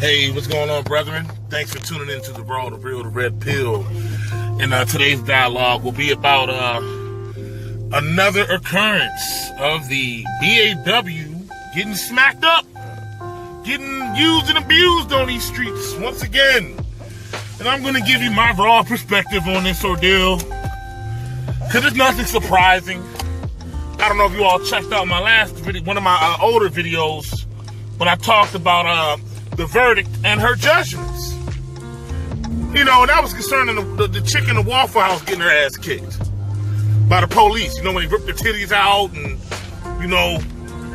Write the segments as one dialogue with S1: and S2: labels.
S1: Hey, what's going on, brethren? Thanks for tuning into the Raw, the Real, the Red Pill. And today's dialogue will be about another occurrence of the BAW getting smacked up, getting used and abused on these streets once again. And I'm going to give you my raw perspective on this ordeal, because it's nothing surprising. I don't know if you all checked out my last video, one of my older videos, when I talked about the verdict and her judgments. You know, and that was concerning the chick in the Waffle House getting her ass kicked by the police. You know, when they ripped her titties out and, you know,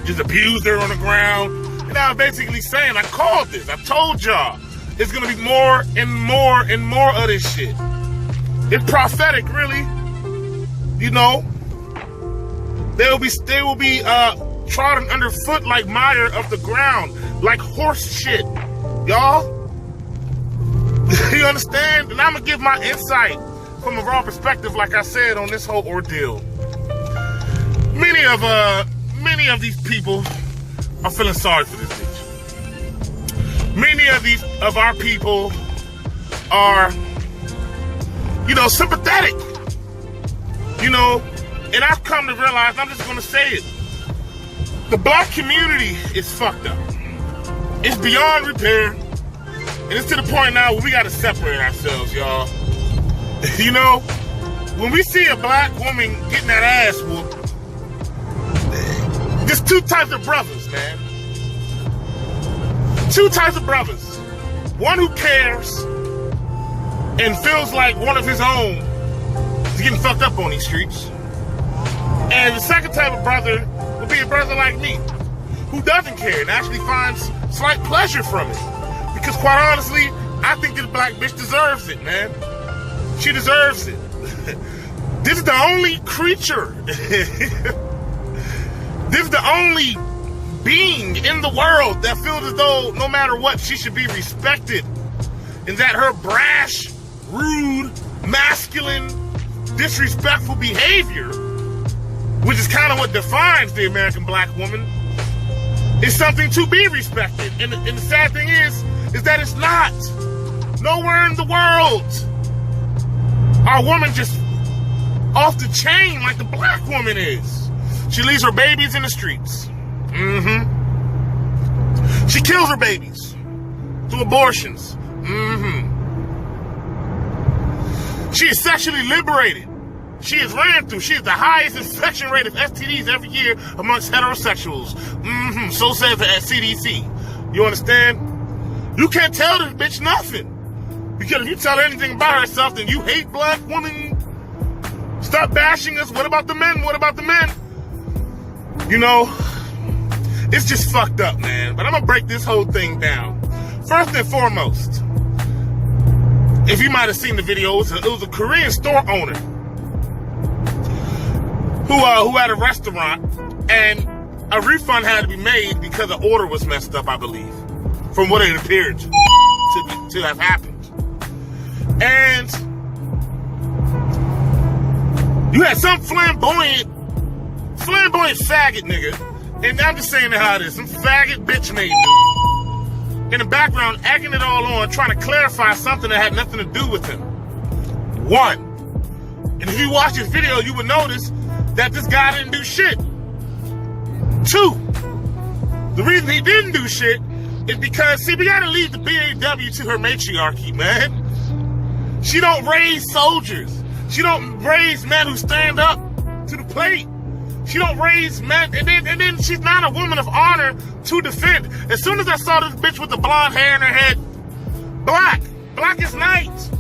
S1: just abused her on the ground. And I was basically saying, I called this. I told y'all, it's going to be more and more and more of this shit. It's prophetic, really. You know, they will be trodden underfoot like mire of the ground, like horse shit, y'all. You understand? And I'm gonna give my insight from a raw perspective, like I said, on this whole ordeal. Many of these people are feeling sorry for this bitch. Many of our people are, you know, sympathetic. You know, and I've come to realize, and I'm just gonna say it, the black community is fucked up. It's beyond repair. And it's to the point now where we gotta separate ourselves, y'all. You know, when we see a black woman getting that ass whooped, there's two types of brothers, man. Two types of brothers. One who cares and feels like one of his own is getting fucked up on these streets. And the second type of brother would be a brother like me, who doesn't care and actually finds slight pleasure from it. Because quite honestly, I think this black bitch deserves it, man. She deserves it. This is the only creature, this is the only being in the world that feels as though no matter what, she should be respected. And that her brash, rude, masculine, disrespectful behavior, which is kind of what defines the American black woman, is something to be respected. And the sad thing is that it's not. Nowhere in the world are women just off the chain like the black woman is. She leaves her babies in the streets. She kills her babies through abortions. She is sexually liberated. She is ran through. She is the highest infection rate of STDs every year amongst heterosexuals. So says the CDC. You understand? You can't tell this bitch nothing. Because if you tell her anything about herself, then you hate black women. Stop bashing us. What about the men? What about the men? You know, it's just fucked up, man. But I'm going to break this whole thing down. First and foremost, if you might have seen the video, it was a Korean store owner who had a restaurant, and a refund had to be made because the order was messed up, I believe, from what it appeared to have happened. And you had some flamboyant faggot nigga, and I'm just saying it how it is, some faggot bitch made dude in the background egging it all on, trying to clarify something that had nothing to do with him. One, and if you watch this video, you would notice that this guy didn't do shit. Two, the reason he didn't do shit is because, see, we gotta leave the BAW to her matriarchy, man. She don't raise soldiers. She don't raise men who stand up to the plate. She don't raise men, and then she's not a woman of honor to defend. As soon as I saw this bitch with the blonde hair in her head, black as night,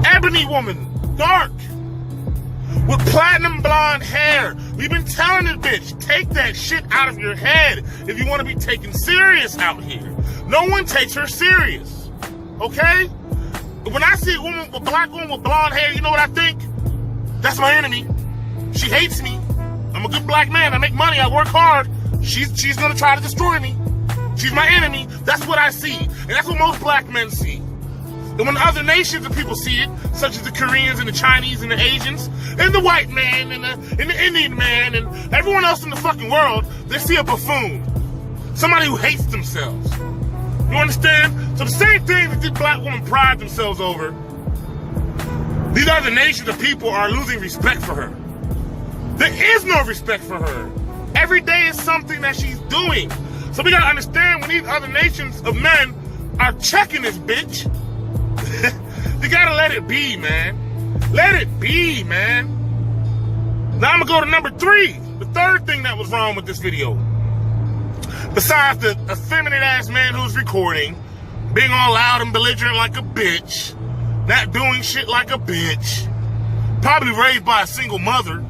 S1: ebony woman, dark, with platinum blonde hair. We've been telling this bitch, take that shit out of your head if you want to be taken serious out here. No one takes her serious, okay? When I see a black woman with blonde hair, you know what I think? That's my enemy. She hates me. I'm a good black man. I make money. I work hard. She's gonna try to destroy me. She's my enemy. That's what I see. And that's what most black men see. And when other nations of people see it, such as the Koreans and the Chinese and the Asians, and the white man and the Indian man and everyone else in the fucking world, they see a buffoon. Somebody who hates themselves. You understand? So the same thing that these black women pride themselves over, these other nations of people are losing respect for her. There is no respect for her. Every day is something that she's doing. So we gotta understand when these other nations of men are checking this bitch, you gotta let it be, man. Let it be, man. Now I'm gonna go to number 3. The third thing that was wrong with this video. Besides the effeminate ass man who's recording, being all loud and belligerent like a bitch, not doing shit like a bitch, probably raised by a single mother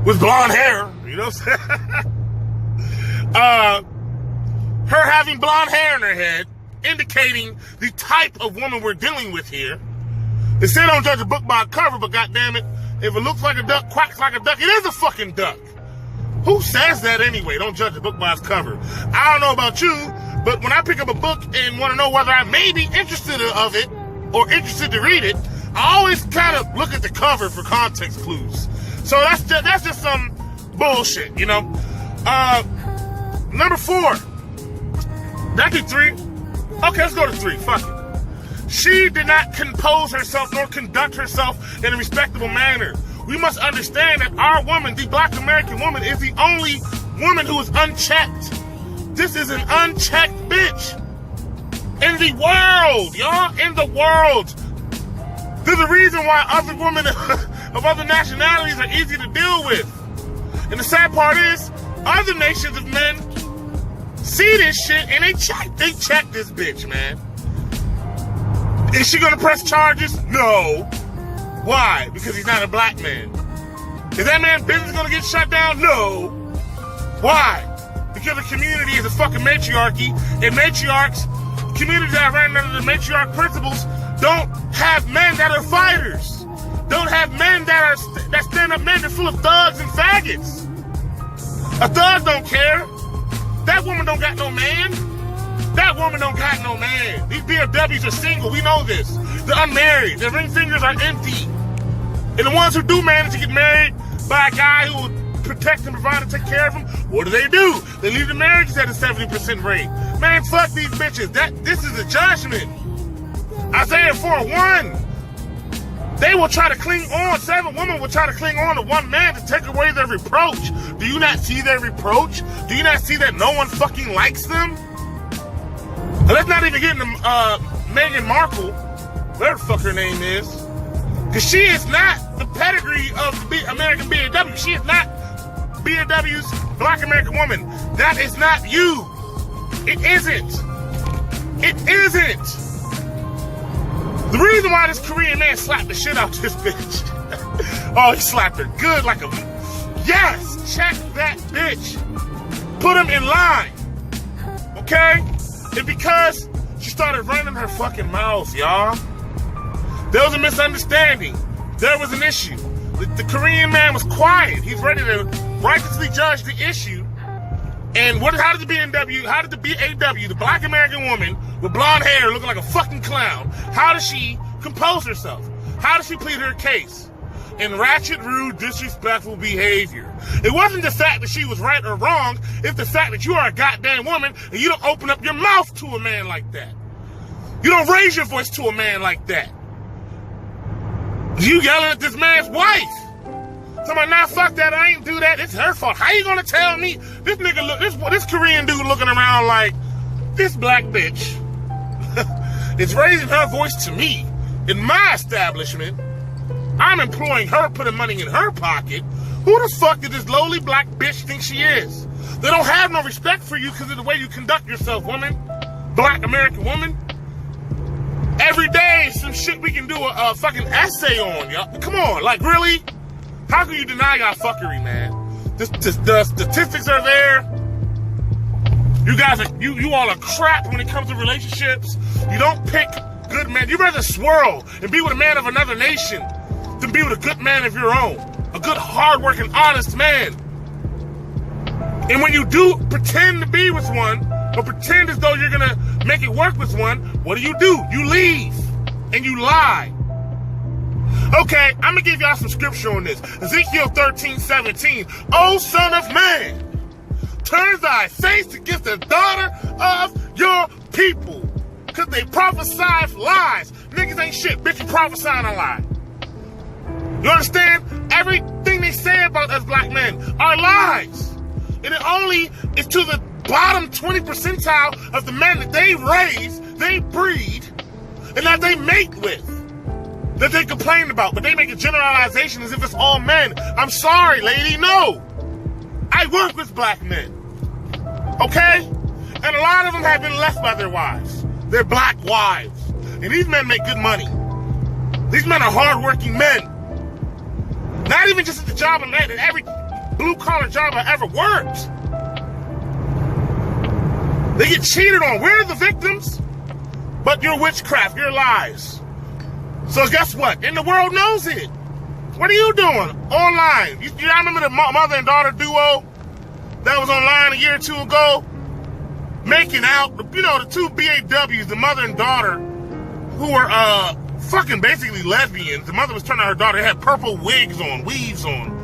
S1: with blonde hair, you know what I'm saying? Her having blonde hair in her head, indicating the type of woman we're dealing with here. They say don't judge a book by a cover, but goddammit, if it looks like a duck, quacks like a duck, it is a fucking duck. Who says that anyway? Don't judge a book by its cover. I don't know about you, but when I pick up a book and want to know whether I may be interested of it or interested to read it, I always kind of look at the cover for context clues. So that's just some bullshit, you know? Number 4. Did I do 3? Okay, let's go to 3. Fuck it. She did not compose herself nor conduct herself in a respectable manner. We must understand that our woman, the black American woman, is the only woman who is unchecked. This is an unchecked bitch. In the world, y'all, in the world. There's a reason why other women of other nationalities are easy to deal with. And the sad part is, other nations of men see this shit and they check this bitch, man. Is she gonna press charges? No. Why? Because he's not a black man. Is that man's business gonna get shut down? No. Why? Because the community is a fucking matriarchy, and matriarchs, communities that ran under the matriarch principles, don't have men that are fighters. Don't have men that stand up men. They're full of thugs and faggots. A thug don't care. That woman don't got no man. That woman don't got no man. These BFWs are single. We know this. They're unmarried. Their ring fingers are empty. And the ones who do manage to get married by a guy who will protect and provide and take care of them, what do? They leave the marriages at a 70% rate. Man, fuck these bitches. This is a judgment. Isaiah 4:1. They will try to cling on. 7 women will try to cling on to one man to take away their reproach. Do you not see their reproach? Do you not see that no one fucking likes them? And let's not even get into Meghan Markle, whatever the fuck her name is. Because she is not the pedigree of the American BAW. She is not BAW's black American woman. That is not you. It isn't. It isn't. The reason why this Korean man slapped the shit out of this bitch. Oh, he slapped her good like a... Yes, check that bitch. Put him in line. Okay? And because she started running her fucking mouth, y'all. There was a misunderstanding. There was an issue. The Korean man was quiet. He's ready to righteously judge the issue. And how did the BAW, the black American woman with blonde hair looking like a fucking clown, how does she compose herself? How does she plead her case? In ratchet, rude, disrespectful behavior. It wasn't the fact that she was right or wrong, it's the fact that you are a goddamn woman and you don't open up your mouth to a man like that. You don't raise your voice to a man like that. You yelling at this man's wife. Somebody, nah, fuck that, I ain't do that, it's her fault. How you gonna tell me? This nigga, this Korean dude looking around like, this black bitch is raising her voice to me in my establishment. I'm employing her, putting money in her pocket. Who the fuck did this lowly black bitch think she is? They don't have no respect for you because of the way you conduct yourself, woman. Black American woman. Every day is some shit we can do a fucking essay on, y'all. Come on, like really? How can you deny y'all fuckery, man? The statistics are there. You guys are, you all are crap when it comes to relationships. You don't pick good men. You'd rather swirl and be with a man of another nation than be with a good man of your own. A good, hard-working, honest man. And when you do pretend to be with one, or pretend as though you're gonna make it work with one, what do? You leave. And you lie. Okay, I'm gonna give y'all some scripture on this. Ezekiel 13:17. O son of man, turns thy face against the daughter of your people. Because they prophesy lies. Niggas ain't shit. Bitch, you prophesying a lie. You understand? Everything they say about us black men are lies. And it only is to the bottom 20 percentile of the men that they raise, they breed, and that they mate with, that they complain about. But they make a generalization as if it's all men. I'm sorry, lady, no. I work with black men. Okay? And a lot of them have been left by their wives. Their black wives. And these men make good money. These men are hardworking men. Not even just at the job I'm at every blue-collar job I ever worked. They get cheated on. We're the victims. But your witchcraft, your lies. So guess what? And the world knows it. What are you doing? Online. You remember the mother and daughter duo that was online a year or two ago? Making out, you know, the two BAWs, the mother and daughter, who were fucking basically lesbians. The mother was turning her daughter, they had purple wigs on, weaves on.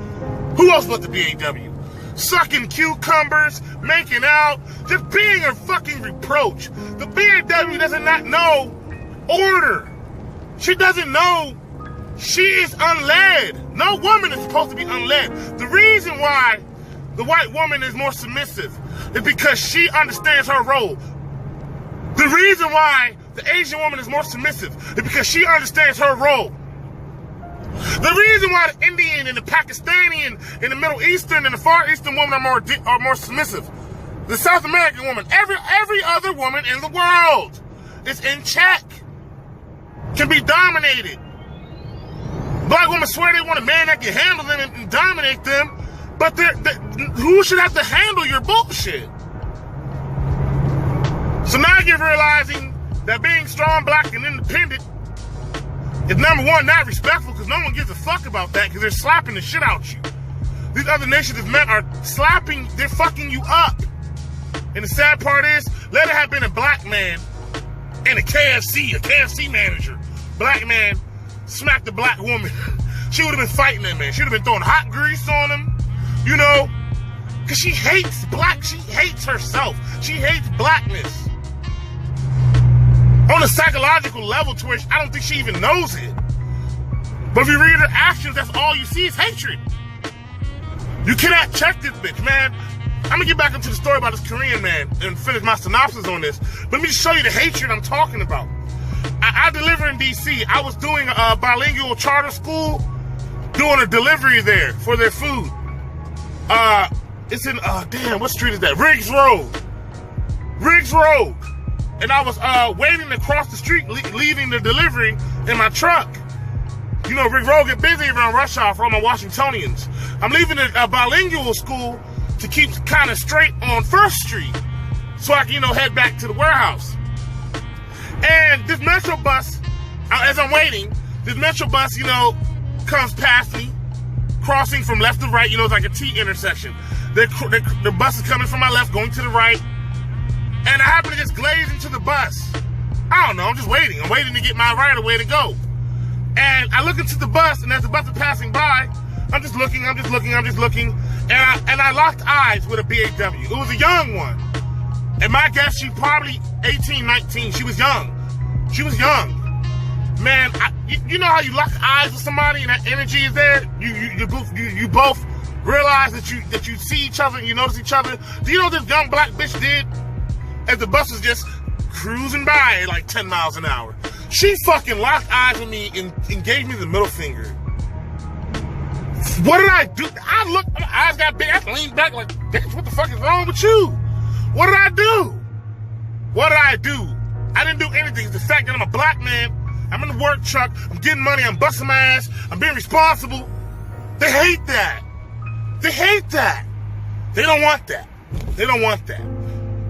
S1: Who else but the BAW? Sucking cucumbers, making out, just being a fucking reproach. The BAW does not know order. She doesn't know she is unled. No woman is supposed to be unled. The reason why the white woman is more submissive is because she understands her role. The reason why the Asian woman is more submissive is because she understands her role. The reason why the Indian and the Pakistani and the Middle Eastern and the Far Eastern woman are more submissive. The South American woman, every other woman in the world is in check, can be dominated. Black women swear they want a man that can handle them and dominate them, but who should have to handle your bullshit? So now you're realizing that being strong, black, and independent is number one, not respectful, because no one gives a fuck about that, because they're slapping the shit out you. These other nations of men are slapping, they're fucking you up. And the sad part is, let it have been a black man and a KFC manager. Black man smacked a black woman. She would have been fighting that man. She would have been throwing hot grease on him, you know, because she hates she hates herself. She hates blackness. On a psychological level to where I don't think she even knows it. But if you read her actions, that's all you see is hatred. You cannot check this bitch, man. I'm gonna get back into the story about this Korean man and finish my synopsis on this. But let me just show you the hatred I'm talking about. I deliver in DC. I was doing a bilingual charter school, doing a delivery there for their food. It's in, what street is that? Riggs Road. And I was waiting to cross the street, leaving the delivery in my truck. You know, Riggs Road get busy around rush hour for all my Washingtonians. I'm leaving a bilingual school to keep kind of straight on 1st Street so I can, you know, head back to the warehouse. And this Metro bus, as I'm waiting, this Metro bus, you know, comes past me, crossing from left to right. You know, it's like a T intersection. The bus is coming from my left, going to the right. And I happen to just glaze into the bus. I don't know, I'm just waiting. I'm waiting to get my right of way to go. And I look into the bus, and as the bus is passing by, I'm just looking. And I locked eyes with a BAW. It was a young one. And my guess, she probably 18, 19. She was young. Man, you know how you lock eyes with somebody and that energy is there? You both realize that you see each other and you notice each other. Do you know what this young black bitch did? As the bus was just cruising by at like 10 miles an hour. She fucking locked eyes with me and gave me the middle finger. What did I do? I looked, my eyes got big, I leaned back like, bitch, what the fuck is wrong with you? What did I do? I didn't do anything. It's the fact that I'm a black man, I'm in the work truck, I'm getting money, I'm busting my ass, I'm being responsible. They hate that. They don't want that.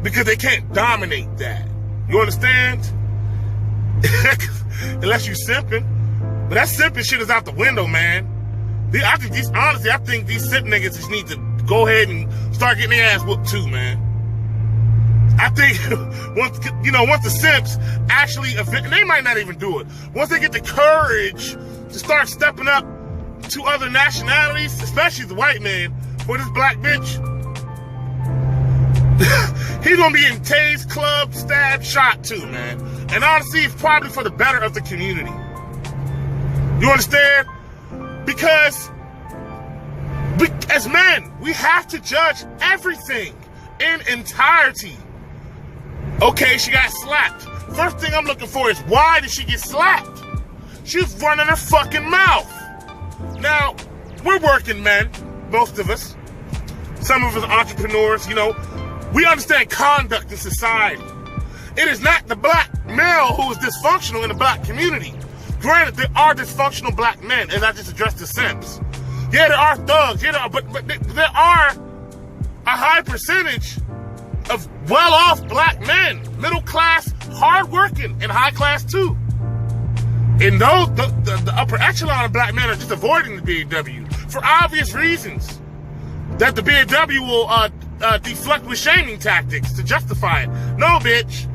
S1: Because they can't dominate that. You understand? Unless you simping. But that simping shit is out the window, man. I think these simp niggas just need to go ahead and start getting their ass whooped too, man. I think once the simps actually, and they might not even do it, once they get the courage to start stepping up to other nationalities, especially the white man, for this black bitch, He's gonna be getting tased, clubbed, stabbed, shot too, man. And honestly, it's probably for the better of the community. You understand? Because as men, we have to judge everything in entirety. Okay, she got slapped. First thing I'm looking for is, why did she get slapped? She was running her fucking mouth. Now, we're working men, most of us. Some of us entrepreneurs, you know. We understand conduct in society. It is not the black male who is dysfunctional in the black community. Granted, there are dysfunctional black men, and I just addressed the Sims. Yeah, there are thugs, but there are a high percentage of well-off black men, middle class, hard-working, and high class too. And those, the upper echelon of black men are just avoiding the BAW for obvious reasons. That the BAW will deflect with shaming tactics to justify it. No, bitch.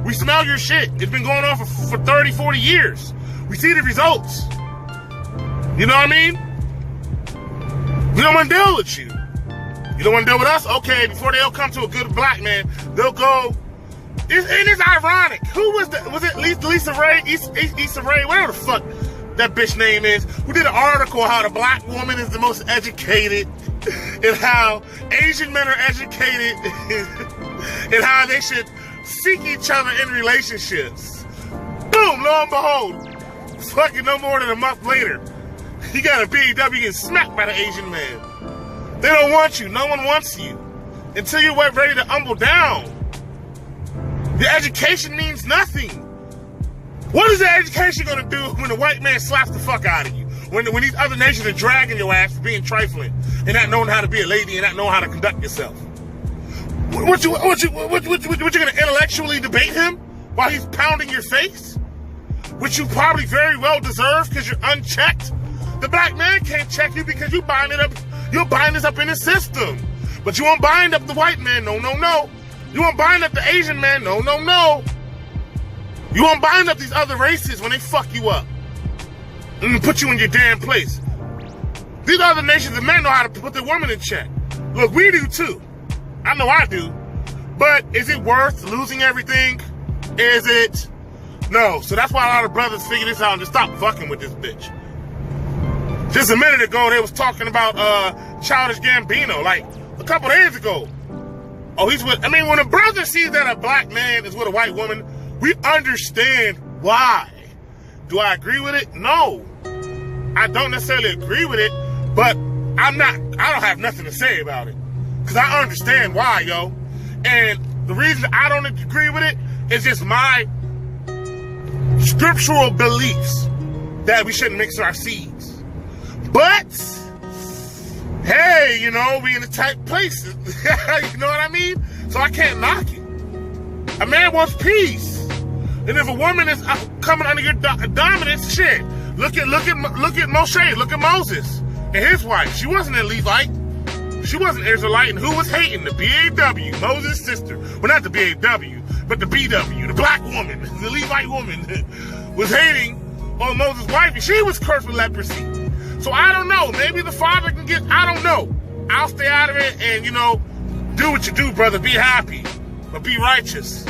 S1: We smell your shit. It's been going on for 30, 40 years. We see the results. You know what I mean? We don't want to deal with you. You don't want to deal with us? Okay, before they'll come to a good black man, they'll go. It's ironic. Who was that? Was it Lisa Ray? Issa Rae? Whatever the fuck that bitch name is. Who did an article on how the black woman is the most educated and how Asian men are educated and how they should seek each other in relationships. Boom, lo and behold, fucking no more than a month later, you got a BAW getting smacked by the Asian man. They don't want you. No one wants you until you're ready to humble down. The education means nothing. What is the education going to do when the white man slaps the fuck out of you? When these other nations are dragging your ass for being trifling and not knowing how to be a lady and not knowing how to conduct yourself? What you gonna intellectually debate him while he's pounding your face? Which you probably very well deserve because you're unchecked. The black man can't check you because you bind it up. You'll bind this up in the system. But you won't bind up the white man. No, no, no. You won't bind up the Asian man. No, no, no. You won't bind up these other races when they fuck you up and put you in your damn place. These other nations of men know how to put their women in check. Look, we do too. I know I do. But is it worth losing everything? Is it? No. So that's why a lot of brothers figure this out and just stop fucking with this bitch. Just a minute ago, they was talking about Childish Gambino, like a couple days ago. Oh, he's with, I mean, when a brother sees that a black man is with a white woman, we understand why. Do I agree with it? No. I don't necessarily agree with it, but I don't have nothing to say about it. Because I understand why, yo. And the reason I don't agree with it is just my scriptural beliefs that we shouldn't mix our seeds. But, hey, you know, we in a tight place. You know what I mean? So I can't knock it. A man wants peace. And if a woman is coming under your dominance, shit. Look at Moshe. Look at Moses and his wife. She wasn't a Levite. She wasn't Israelite. And who was hating? The BAW, Moses' sister. Well, not the BAW, but the BW, the black woman, the Levite woman, was hating on Moses' wife. And she was cursed with leprosy. So I don't know. Maybe the father can get, I don't know. I'll stay out of it and, you know, do what you do, brother. Be happy, but be righteous.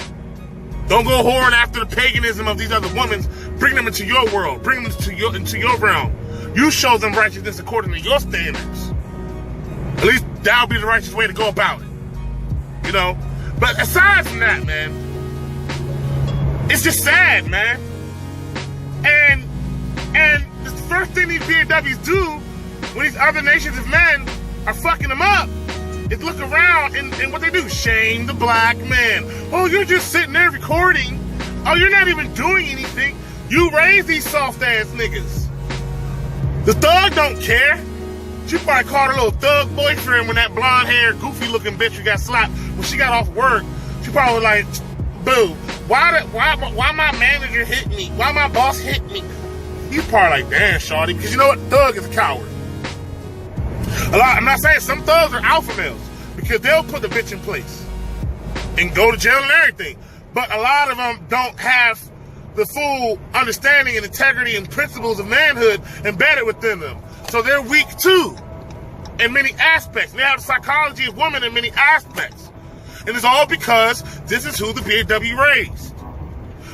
S1: Don't go whoring after the paganism of these other women. Bring them into your world. Bring them into your realm. You show them righteousness according to your standards. At least that'll be the righteous way to go about it. You know? But aside from that, man, it's just sad, man. And the first thing these BAWs do when these other nations of men are fucking them up is look around and what they do, shame the black man. Oh, you're just sitting there recording. Oh, you're not even doing anything. You raise these soft ass niggas. The thug don't care. She probably called her little thug boyfriend when that blonde haired, goofy looking bitch who got slapped when she got off work. She probably was like, boo, why my manager hit me? Why my boss hit me? You probably like, damn, shawty, because you know what? Thug is a coward. I'm not saying some thugs are alpha males because they'll put the bitch in place and go to jail and everything. But a lot of them don't have the full understanding and integrity and principles of manhood embedded within them. So they're weak too in many aspects. They have the psychology of women in many aspects. And it's all because this is who the BAW raised.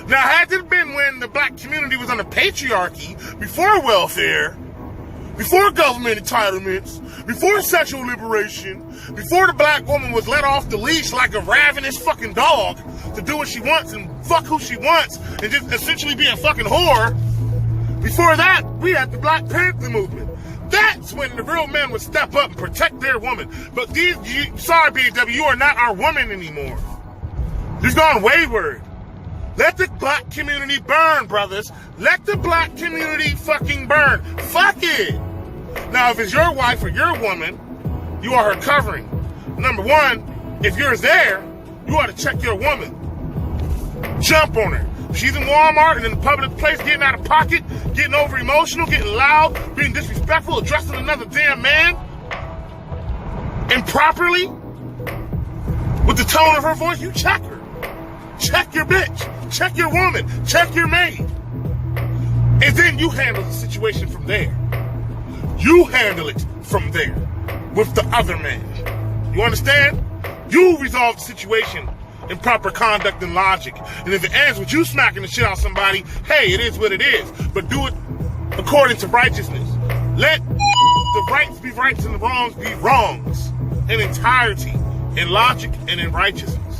S1: Now, had it been when the black community was under patriarchy, before welfare, before government entitlements, before sexual liberation, before the black woman was let off the leash like a ravenous fucking dog to do what she wants and fuck who she wants and just essentially be a fucking whore, before that, we had the Black Panther movement. That's when the real men would step up and protect their woman. But sorry, BAW, you are not our woman anymore. You've gone wayward. Let the black community burn, brothers. Let the black community fucking burn. Fuck it. Now, if it's your wife or your woman, you are her covering. Number one, if you're there, you ought to check your woman. Jump on her. If she's in Walmart and in a public place getting out of pocket, getting over emotional, getting loud, being disrespectful, addressing another damn man improperly with the tone of her voice, you check her. Check your bitch. Check your woman. Check your maid. And then you handle the situation from there. You handle it from there with the other man. You understand? You resolve the situation in proper conduct and logic. And if it ends with you smacking the shit out of somebody, hey, it is what it is. But do it according to righteousness. Let the rights be rights and the wrongs be wrongs in entirety, in logic and in righteousness.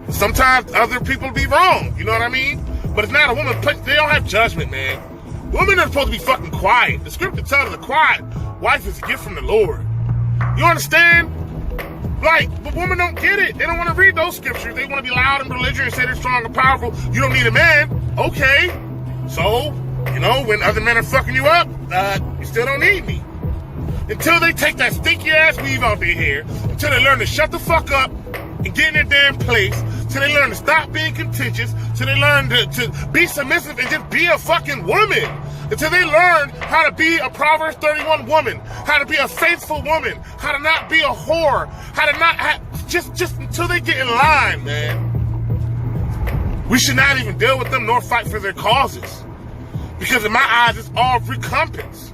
S1: Sometimes other people be wrong, you know what I mean? But it's not a woman's place. They don't have judgment, man. Women are supposed to be fucking quiet. The scripture tells us a quiet wife is a gift from the Lord. You understand? Like, but women don't get it. They don't want to read those scriptures. They want to be loud and belligerent and say they're strong and powerful. You don't need a man. Okay. So, you know, when other men are fucking you up, you still don't need me. Until they take that stinky ass weave out their hair, until they learn to shut the fuck up and get in their damn place, till they learn to stop being contentious, till they learn to be submissive and just be a fucking woman, until they learn how to be a Proverbs 31 woman, how to be a faithful woman, how to not be a whore, how to not just until they get in line, man. We should not even deal with them nor fight for their causes, because in my eyes it's all recompense.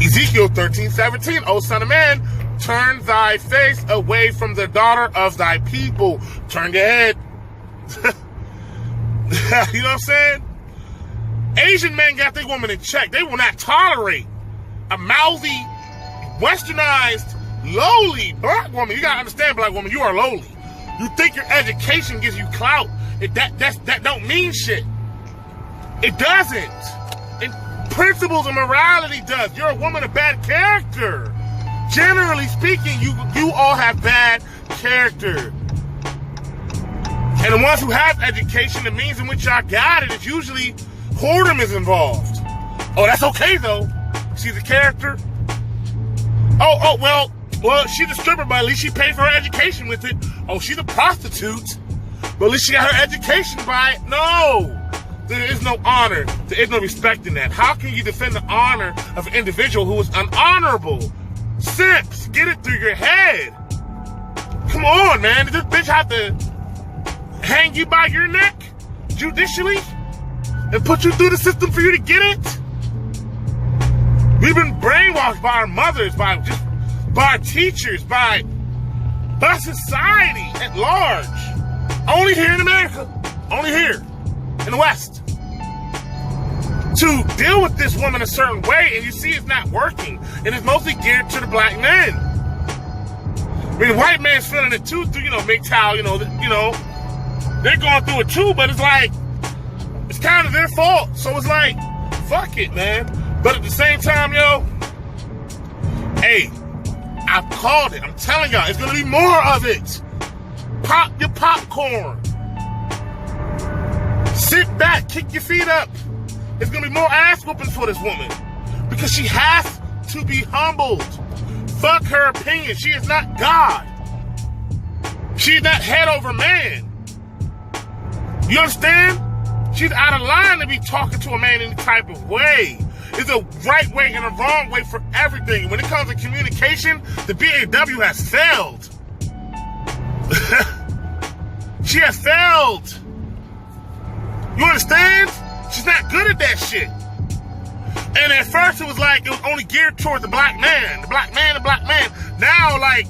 S1: Ezekiel 13:17, O son of man, turn thy face away from the daughter of thy people. Turn your head. You know what I'm saying? Asian men got their woman in check. They will not tolerate a mouthy, westernized, lowly black woman. You gotta understand, black woman, you are lowly. You think your education gives you clout. That don't mean shit. It doesn't. And principles of morality does. You're a woman of bad character. Generally speaking, you all have bad character. And the ones who have education, the means in which y'all got it, is usually whoredom is involved. Oh, that's okay though. She's a character. Well, she's a stripper, but at least she paid for her education with it. Oh, she's a prostitute, but at least she got her education by it. No, there is no honor. There is no respect in that. How can you defend the honor of an individual who is unhonorable? Simps, get it through your head. Come on, man. Did this bitch have to hang you by your neck judicially and put you through the system for you to get it? We've been brainwashed by our mothers, by our teachers, by society at large. Only here in America. Only here in the West. To deal with this woman a certain way, and you see it's not working, and it's mostly geared to the black men. I mean, the white man's feeling it too, through, Mgtow, they're going through it too, but it's like, it's kind of their fault. So it's like, fuck it, man. But at the same time, hey, I've called it. I'm telling y'all, it's gonna be more of it. Pop your popcorn. Sit back, kick your feet up. There's gonna be more ass whooping for this woman, because she has to be humbled. Fuck her opinion. She is not God. She's not head over man. You understand? She's out of line to be talking to a man in any type of way. There's a right way and a wrong way for everything. When it comes to communication, the BAW has failed. She has failed. You understand? She's not good at that shit. And at first it was like it was only geared towards the black man. The black man, the black man. Now, like,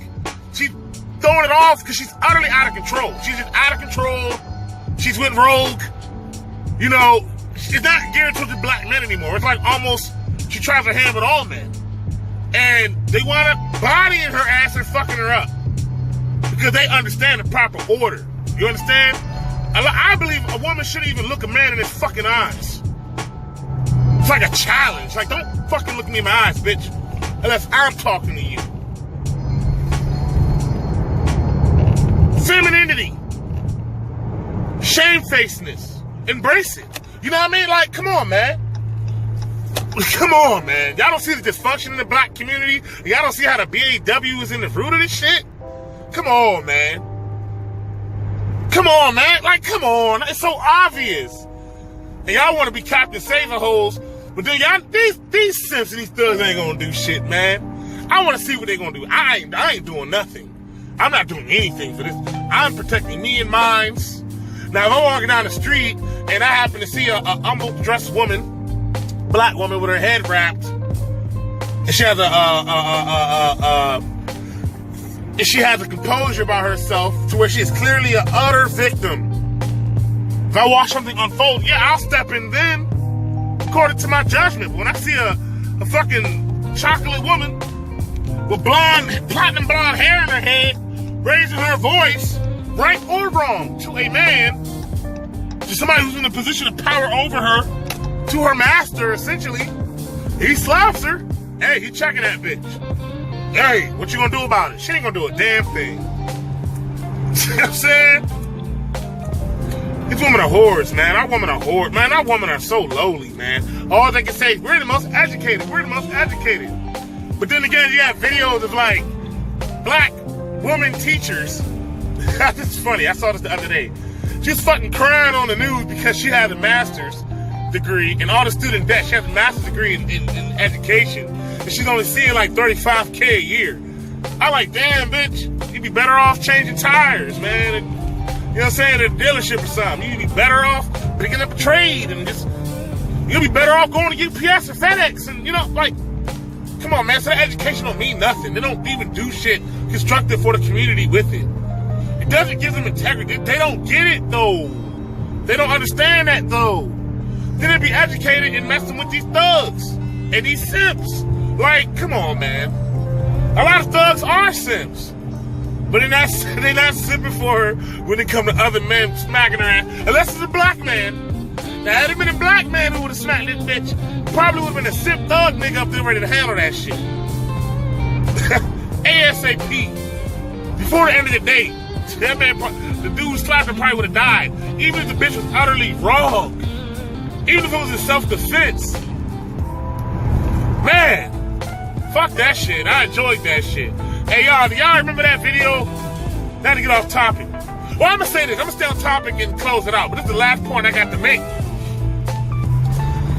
S1: she's throwing it off because she's utterly out of control. She's just out of control. She's went rogue. You know, she's not geared towards the black men anymore. It's like almost she tries her hand with all men. And they wind up bodying her ass and fucking her up. Because they understand the proper order. You understand? I believe a woman shouldn't even look a man in his fucking eyes. It's like a challenge. Like, don't fucking look me in my eyes, bitch. Unless I'm talking to you. Femininity. Shamefacedness. Embrace it. You know what I mean? Like, come on, man. Come on, man. Y'all don't see the dysfunction in the black community? Y'all don't see how the BAW is in the root of this shit? Come on, man. Come on, man. Like, come on. It's so obvious. And y'all want to be Captain Save-A-Holes, but then y'all, these simps and these thugs ain't gonna do shit, man. I want to see what they gonna do. I ain't doing nothing. I'm not doing anything for this. I'm protecting me and mines. Now, if I'm walking down the street and I happen to see a humble dressed woman, black woman with her head wrapped, and she has a composure about herself to where she is clearly an utter victim. If I watch something unfold, yeah, I'll step in then, according to my judgment. But when I see a fucking chocolate woman with platinum blonde hair in her head, raising her voice, right or wrong, to a man, to somebody who's in a position of power over her, to her master, essentially, he slaps her. Hey, he checking that bitch. Hey, what you gonna do about it? She ain't gonna do a damn thing. See what I'm saying? These women are whores, man. Our women are whores. Man, our women are so lowly, man. All they can say is, we're the most educated. We're the most educated. But then again, you have videos of, like, black woman teachers. This is funny. I saw this the other day. She was fucking crying on the news because she had a master's degree and all the student debt. She has a master's degree in education, and she's only seeing like $35K a year. I'm like, damn, bitch, you'd be better off changing tires, man. And, you know what I'm saying? At a dealership or something. You'd be better off picking up a trade and just, you'll be better off going to UPS or FedEx and, you know, like, come on, man. So that education don't mean nothing. They don't even do shit constructive for the community with it. It doesn't give them integrity. They don't get it, though. They don't understand that, though. Then they be educated and messing with these thugs and these simps. Like, come on, man. A lot of thugs are simps, but they're not simping for her when it come to other men smacking her ass. Unless it's a black man. Now, had it been a black man who would have smacked this bitch, probably would have been a simp thug nigga up there ready to handle that shit. ASAP. Before the end of the day, that man, the dude who slapped him probably would have died. Even if the bitch was utterly wrong. Even if it was in self-defense. Man, fuck that shit. I enjoyed that shit. Hey, y'all, do y'all remember that video? Not to get off topic. Well, I'm going to say this. I'm going to stay on topic and close it out. But this is the last point I got to make.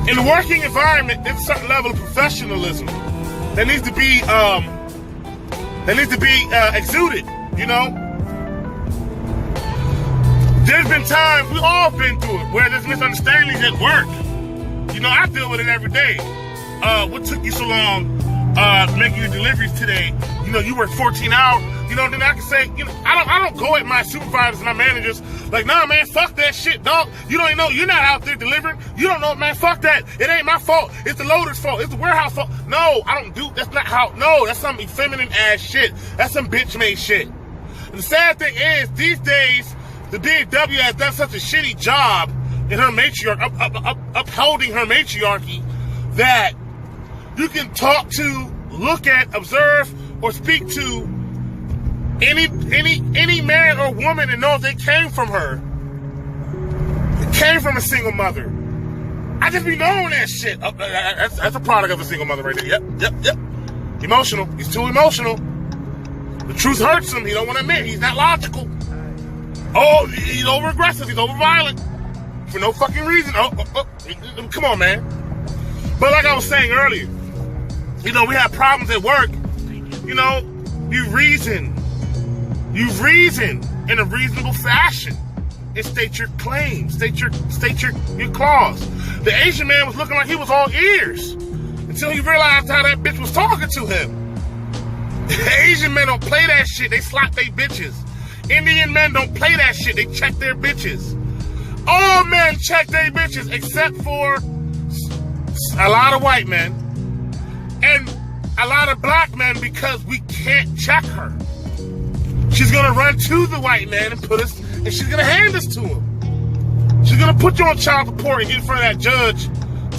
S1: In the working environment, there's a certain level of professionalism that needs to be exuded, you know? There's been times, we all been through it, where there's misunderstandings at work. You know, I deal with it every day. What took you so long making your deliveries today? You know, you work 14 hours. You know, then I can say, you know, I don't go at my supervisors and my managers like, nah, man, fuck that shit, dog. You don't even know, you're not out there delivering. You don't know, man, fuck that. It ain't my fault. It's the loader's fault. It's the warehouse fault. No, I don't do, that's not how, no, that's some effeminate ass shit. That's some bitch made shit. And the sad thing is, these days, the BAW has done such a shitty job in her matriarchy, upholding her matriarchy, that you can talk to, look at, observe, or speak to any man or woman and know if they came from her. It came from a single mother. I just be knowing that shit. That's a product of a single mother right there. Yep. Emotional. He's too emotional. The truth hurts him. He don't want to admit. He's not logical. Oh, he's over aggressive. He's over violent for no fucking reason. Come on, man. But like I was saying earlier, you know, we have problems at work. You know, you reason in a reasonable fashion and state your claim, state your clause. The Asian man was looking like he was all ears until he realized how that bitch was talking to him. Asian men don't play that shit. They slap their bitches. Indian men don't play that shit. They check their bitches. All men check their bitches except for a lot of white men and a lot of black men because we can't check her. She's gonna run to the white man and she's gonna hand us to him. She's gonna put you on child support and get in front of that judge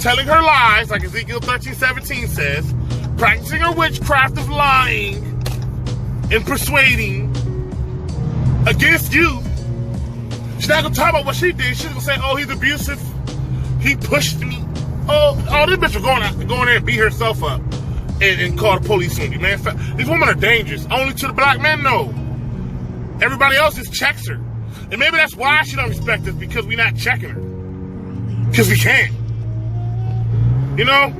S1: telling her lies, like Ezekiel 13:17 says, practicing her witchcraft of lying and persuading against you. She's not gonna talk about what she did. She's gonna say, oh, he's abusive. He pushed me. Oh, this bitch was going there and beat herself up and call the police on you, man. These women are dangerous. Only to the black men, no. Everybody else just checks her. And maybe that's why she don't respect us, because we're not checking her. Because we can't. You know?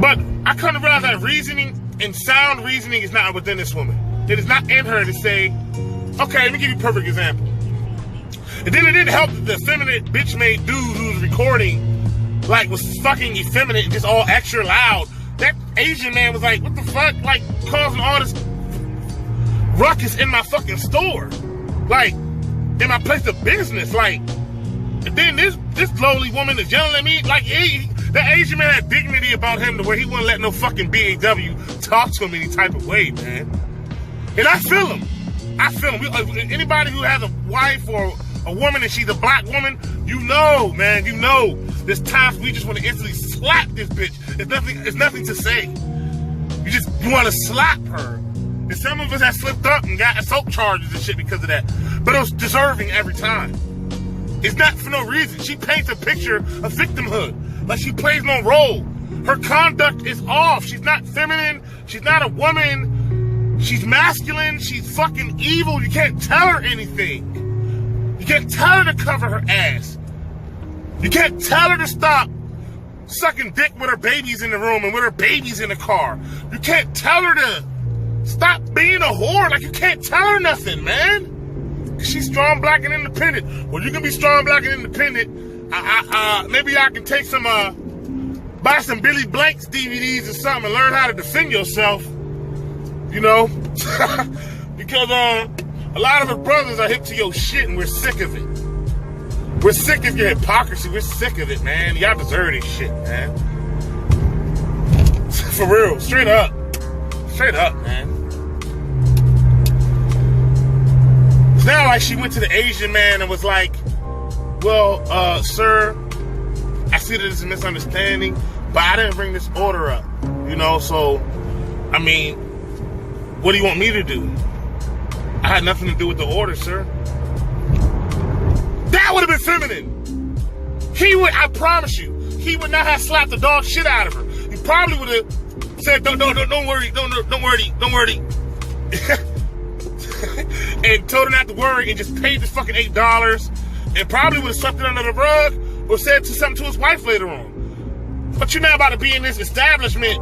S1: But I come to realize that reasoning and sound reasoning is not within this woman. It is not in her to say, okay, let me give you a perfect example. And then it didn't help that the effeminate bitch-made dude who was recording, like, was fucking effeminate and just all extra loud. That Asian man was like, what the fuck? Like, causing all this ruckus in my fucking store. Like, in my place of business. Like, and then this lowly woman is yelling at me. Like, that Asian man had dignity about him to where he wouldn't let no fucking BAW talk to him any type of way, man. And I feel him. Anybody who has a wife or a woman and she's a black woman, you know, man, you know. There's times we just want to instantly slap this bitch. It's nothing to say. You want to slap her. And some of us have slipped up and got assault charges and shit because of that. But it was deserving every time. It's not for no reason. She paints a picture of victimhood. Like she plays no role. Her conduct is off. She's not feminine. She's not a woman. She's masculine. She's fucking evil. You can't tell her anything. You can't tell her to cover her ass. You can't tell her to stop sucking dick with her babies in the room and with her babies in the car. You can't tell her to stop being a whore. Like, you can't tell her nothing, man. She's strong, black, and independent. Well, you can be strong, black, and independent. Maybe I can take some, buy some Billy Blanks DVDs or something and learn how to defend yourself. You know? Because, a lot of her brothers are hip to your shit and we're sick of it. We're sick of your hypocrisy. We're sick of it, man. Y'all deserve this shit, man. For real. Straight up. Straight up, man. It's not like she went to the Asian man and was like, well, sir, I see that it's a misunderstanding, but I didn't bring this order up. You know, so, I mean, what do you want me to do? I had nothing to do with the order, sir. That would have been feminine. He would, I promise you, he would not have slapped the dog shit out of her. He probably would have said, don't worry, don't worry. And told her not to worry and just paid the fucking $8 and probably would have swept it under the rug or said something to his wife later on. But you're not about to be in this establishment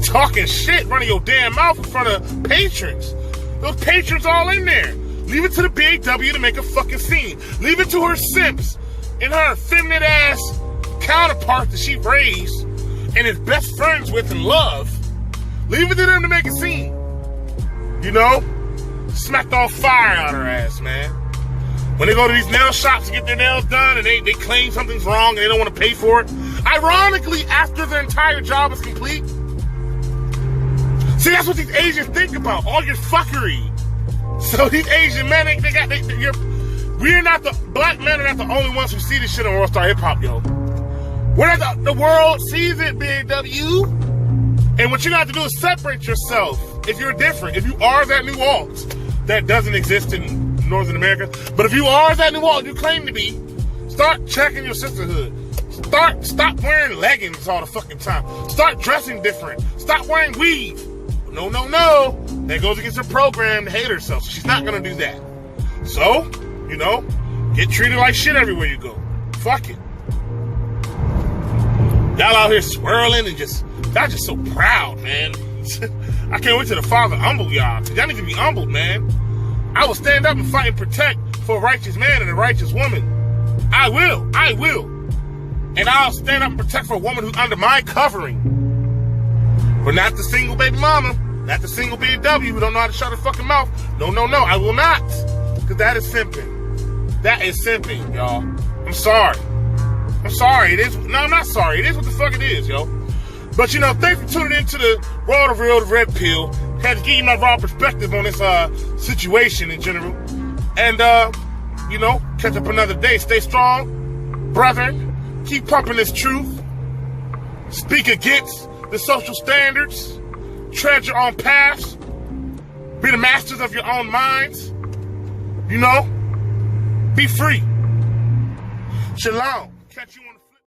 S1: talking shit, running your damn mouth in front of patrons. Those patrons all in there. Leave it to the BAW to make a fucking scene. Leave it to her simps and her effeminate ass counterpart that she raised and is best friends with and love. Leave it to them to make a scene. You know? Smacked all fire out her ass, man. When they go to these nail shops to get their nails done and they claim something's wrong and they don't want to pay for it. Ironically, after their entire job is complete. See, that's what these Asians think about. All your fuckery. So these Asian men, we're not black men are not the only ones who see this shit on World Star Hip Hop, yo. We're not the world sees it, BAW. And what you got to do is separate yourself if you're different. If you are that new alt that doesn't exist in Northern America. But if you are that new alt you claim to be, start checking your sisterhood. Stop wearing leggings all the fucking time. Start dressing different. Stop wearing weave. No. That goes against her program to hate herself. So she's not going to do that. So, you know, get treated like shit everywhere you go. Fuck it. Y'all out here swirling and y'all just so proud, man. I can't wait till the Father humble y'all. Cause y'all need to be humbled, man. I will stand up and fight and protect for a righteous man and a righteous woman. I will. And I'll stand up and protect for a woman who's under my covering. But not the single baby mama, not the single BW who don't know how to shut her fucking mouth. No, I will not. Because that is simping. That is simping, y'all. I'm sorry. It is. No, I'm not sorry. It is what the fuck it is, yo. But, thanks for tuning into the World of Real, the Red Pill. Had to give you my raw perspective on this situation in general. And, catch up another day. Stay strong, brethren. Keep pumping this truth. Speak against the social standards. Tread your own paths. Be the masters of your own minds. Be free. Shalom. Catch you on the